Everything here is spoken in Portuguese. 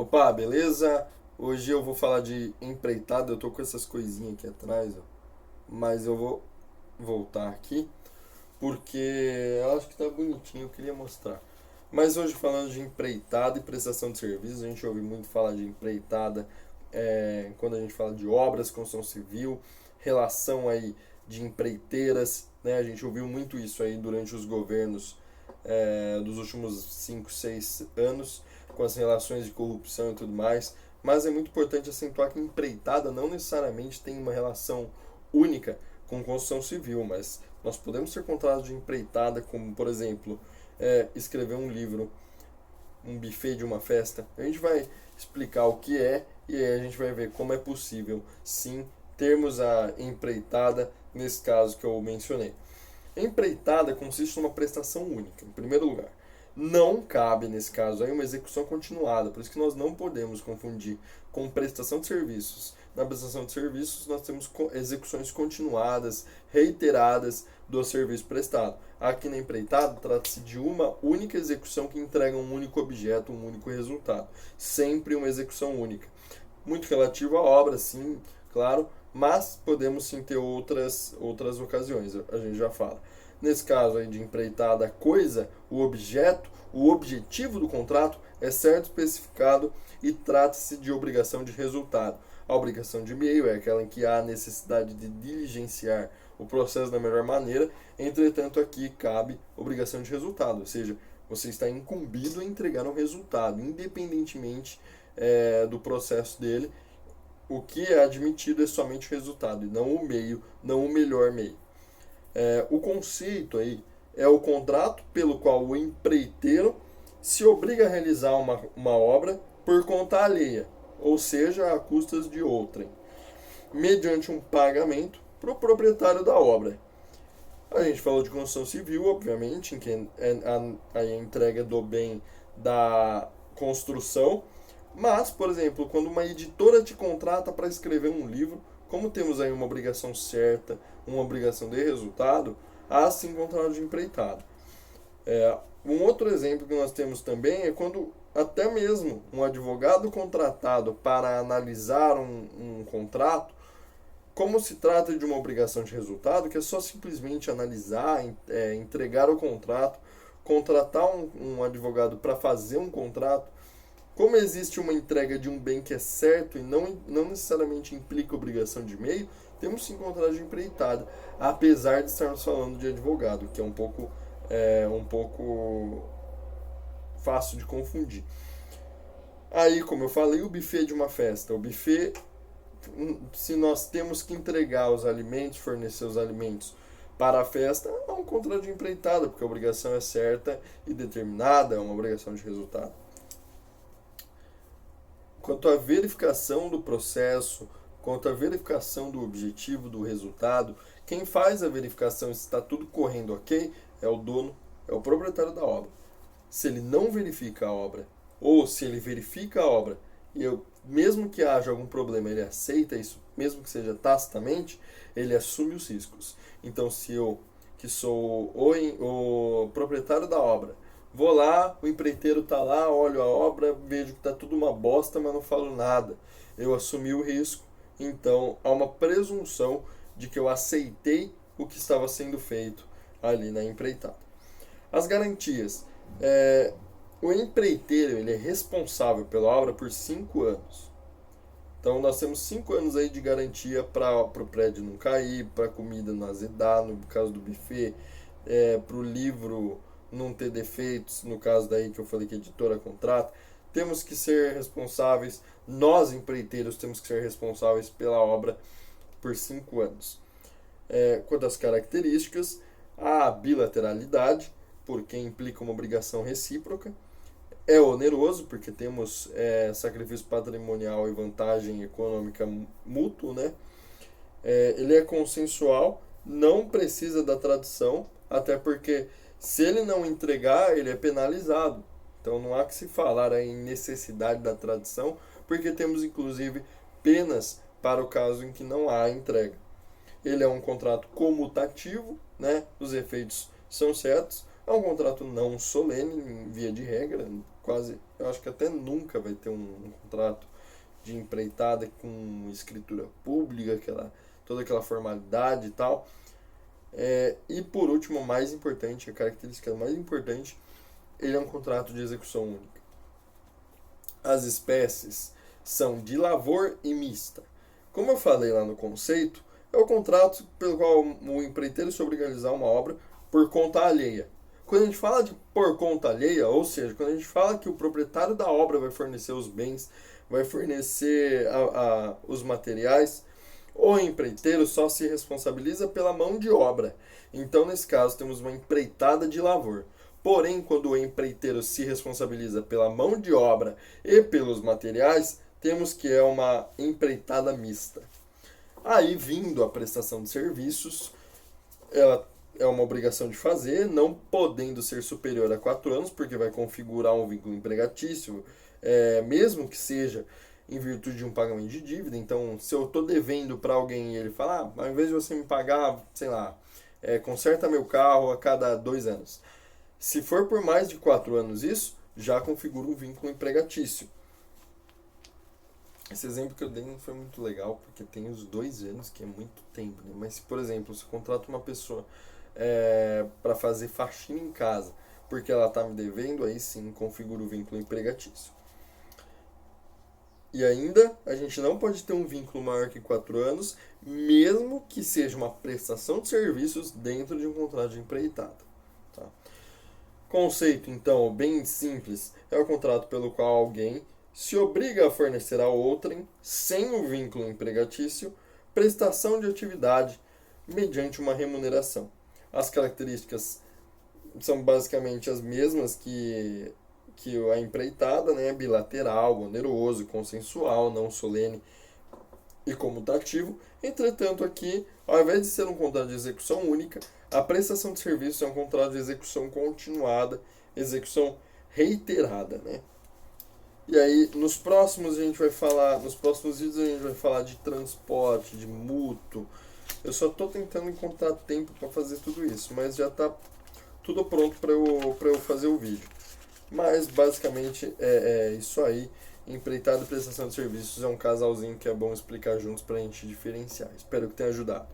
Opa, beleza? Hoje eu vou falar de empreitada. Eu tô com essas coisinhas aqui atrás, ó. Mas eu vou voltar aqui porque eu acho que tá bonitinho, eu queria mostrar. Mas hoje falando de empreitada e prestação de serviços, a gente ouve muito falar de empreitada quando a gente fala de obras, construção civil, relação aí de empreiteiras, né? A gente ouviu muito isso aí durante os governos dos últimos 5, 6 anos, com as relações de corrupção e tudo mais. Mas é muito importante acentuar que empreitada não necessariamente tem uma relação única com construção civil, mas nós podemos ser contratados de empreitada, como por exemplo, escrever um livro, um buffet de uma festa. A gente vai explicar o que é e aí a gente vai ver como é possível, sim, termos a empreitada nesse caso que eu mencionei. Empreitada consiste numa prestação única, em primeiro lugar. Não cabe, nesse caso, aí uma execução continuada, por isso que nós não podemos confundir com prestação de serviços. Na prestação de serviços, nós temos execuções continuadas, reiteradas do serviço prestado. Aqui na empreitada, trata-se de uma única execução que entrega um único objeto, um único resultado. Sempre uma execução única. Muito relativo à obra, sim, claro, mas podemos sim ter outras ocasiões, a gente já fala. Nesse caso aí de empreitada, a coisa, o objeto, o objetivo do contrato é certo especificado e trata-se de obrigação de resultado. A obrigação de meio é aquela em que há necessidade de diligenciar o processo da melhor maneira, entretanto aqui cabe obrigação de resultado, ou seja, você está incumbido a entregar um resultado, independentemente do processo dele. O que é admitido é somente o resultado e não o meio, não o melhor meio. O conceito aí é o contrato pelo qual o empreiteiro se obriga a realizar uma obra por conta alheia, ou seja, a custas de outrem, mediante um pagamento para o proprietário da obra. A gente falou de construção civil, obviamente, em que a entrega do bem da construção, mas, por exemplo, quando uma editora te contrata para escrever um livro, como temos aí uma obrigação certa, uma obrigação de resultado, há sim contrato de empreitada. Um outro exemplo que nós temos também é quando até mesmo um advogado contratado para analisar um contrato, como se trata de uma obrigação de resultado, que é só simplesmente analisar, entregar o contrato, contratar um advogado para fazer um contrato, como existe uma entrega de um bem que é certo e não necessariamente implica obrigação de meio, temos sim contrato de empreitada, apesar de estarmos falando de advogado, que é um pouco fácil de confundir. Aí, como eu falei, o buffet de uma festa. O buffet, se nós temos que entregar os alimentos, fornecer os alimentos para a festa, é um contrato de empreitada, porque a obrigação é certa e determinada, é uma obrigação de resultado. Quanto à verificação do processo, quanto à verificação do objetivo, do resultado, quem faz a verificação se está tudo correndo ok é o dono, é o proprietário da obra. Se ele não verifica a obra, ou se ele verifica a obra e mesmo que haja algum problema, ele aceita isso, mesmo que seja tacitamente, ele assume os riscos. Então, se eu, que sou o proprietário da obra, vou lá, o empreiteiro está lá, olho a obra, vejo que está tudo uma bosta, mas não falo nada. Eu assumi o risco, então há uma presunção de que eu aceitei o que estava sendo feito ali na empreitada. As garantias. O empreiteiro ele é responsável pela obra por 5 anos. Então nós temos 5 anos aí de garantia para o prédio não cair, para a comida não azedar, no caso do buffet, para o livro não ter defeitos, no caso daí que eu falei que a editora contrata. Temos que ser responsáveis, nós empreiteiros temos que ser responsáveis pela obra por 5 anos. Quanto às características, a bilateralidade, porque implica uma obrigação recíproca. É oneroso, porque temos sacrifício patrimonial e vantagem econômica mútuo, né? Ele é consensual, não precisa da tradução, até porque se ele não entregar, ele é penalizado. Então não há que se falar em necessidade da tradução, porque temos inclusive penas para o caso em que não há entrega. Ele é um contrato comutativo, né? Os efeitos são certos, É um contrato não solene, em via de regra, quase, eu acho que até nunca vai ter um contrato de empreitada com escritura pública, toda aquela formalidade e tal. E por último, o mais importante, a característica mais importante, ele é um contrato de execução única. As espécies são de lavor e mista. Como eu falei lá no conceito, é o contrato pelo qual o empreiteiro se obriga a realizar uma obra por conta alheia. Quando a gente fala de por conta alheia, ou seja, quando a gente fala que o proprietário da obra vai fornecer os bens, vai fornecer os materiais, o empreiteiro só se responsabiliza pela mão de obra. Então, nesse caso, temos uma empreitada de lavor. Porém, quando o empreiteiro se responsabiliza pela mão de obra e pelos materiais, temos que é uma empreitada mista. Aí, vindo a prestação de serviços, ela é uma obrigação de fazer, não podendo ser superior a 4 anos, porque vai configurar um vínculo empregatício, mesmo que seja em virtude de um pagamento de dívida. Então, se eu estou devendo para alguém e ele fala, ao invés de você me pagar, sei lá, conserta meu carro a cada 2 anos. Se for por mais de 4 anos isso, já configura um vínculo empregatício. Esse exemplo que eu dei não foi muito legal, porque tem os 2 anos, que é muito tempo, né? Mas, por exemplo, se eu contrato uma pessoa para fazer faxina em casa, porque ela está me devendo, aí sim configura o vínculo empregatício. E ainda, a gente não pode ter um vínculo maior que 4 anos, mesmo que seja uma prestação de serviços dentro de um contrato de empreitada. Tá? Conceito, então, bem simples, é o contrato pelo qual alguém se obriga a fornecer a outrem, sem o vínculo empregatício, prestação de atividade mediante uma remuneração. As características são basicamente as mesmas que a empreitada, né? Bilateral, oneroso, consensual, não solene e comutativo. Entretanto, aqui, ao invés de ser um contrato de execução única, a prestação de serviço é um contrato de execução continuada, execução reiterada, né? E aí, nos próximos vídeos a gente vai falar de transporte, de mútuo. Eu só estou tentando encontrar tempo para fazer tudo isso, mas já está tudo pronto para eu fazer o vídeo. Mas basicamente é isso aí. Empreitada e prestação de serviços é um casalzinho que é bom explicar juntos para a gente diferenciar. Espero que tenha ajudado.